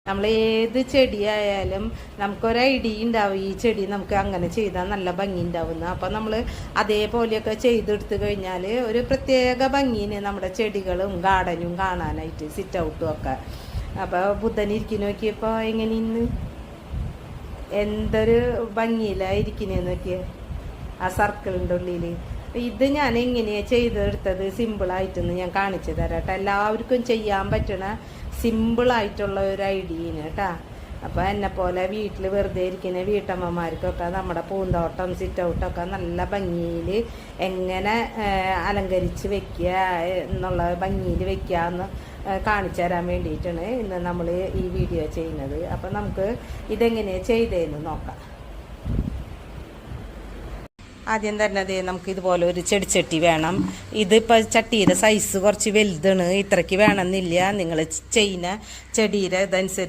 നമ്മൾ ഏത് ചെടിയായാലും നമുക്കൊരു ഐഡിയ ഉണ്ടാവും ഈ ചെടി നമുക്ക് അങ്ങനെ ചെയ്താൽ നല്ല ഭംഗി ഉണ്ടാവുന്നു. അപ്പം നമ്മൾ അതേപോലെയൊക്കെ ചെയ്തെടുത്ത് കഴിഞ്ഞാൽ ഒരു പ്രത്യേക ഭംഗിന് നമ്മുടെ ചെടികളും ഗാർഡനും കാണാനായിട്ട് സിറ്റ് ഔട്ടും ഒക്കെ. അപ്പോൾ ബുദ്ധനിരിക്കുന്ന നോക്കിയപ്പോൾ എങ്ങനെ ഇന്ന് എന്തൊരു ഭംഗിയിലായിരിക്കുന്നതെന്ന് നോക്കിയേ ആ സർക്കിളിൻ്റെ ഉള്ളിൽ. ഇത് ഞാൻ എങ്ങനെയാണ് ചെയ്തെടുത്തത് സിമ്പിളായിട്ടൊന്ന് ഞാൻ കാണിച്ചു തരാം കേട്ടോ. എല്ലാവർക്കും ചെയ്യാൻ പറ്റണ സിമ്പിളായിട്ടുള്ള ഒരു ഐഡിയയാണ് കേട്ടോ. അപ്പോൾ എന്നെപ്പോലെ വീട്ടിൽ വെറുതെ ഇരിക്കുന്ന വീട്ടമ്മമാർക്കൊക്കെ നമ്മുടെ പൂന്തോട്ടം സിറ്റ് ഔട്ടൊക്കെ നല്ല ഭംഗിയിൽ എങ്ങനെ അലങ്കരിച്ച് വെക്കുക എന്നുള്ള ഭംഗിയിൽ വെക്കുക എന്ന് കാണിച്ചു തരാൻ വേണ്ടിയിട്ടാണ് ഇന്ന് നമ്മൾ ഈ വീഡിയോ ചെയ്യുന്നത്. അപ്പോൾ നമുക്ക് ഇതെങ്ങനെയാണ് ചെയ്തതെന്ന് നോക്കാം. ആദ്യം തന്നെ അതേ നമുക്ക് ഇതുപോലെ ഒരു ചെടിച്ചട്ടി വേണം. ഇതിപ്പോൾ ചട്ടിയുടെ സൈസ് കുറച്ച് വലുതാണ്, ഇത്രയ്ക്ക് വേണമെന്നില്ല. നിങ്ങൾ ചെയ്യുന്ന ചെടിയുടെ ഇതനുസരിച്ച്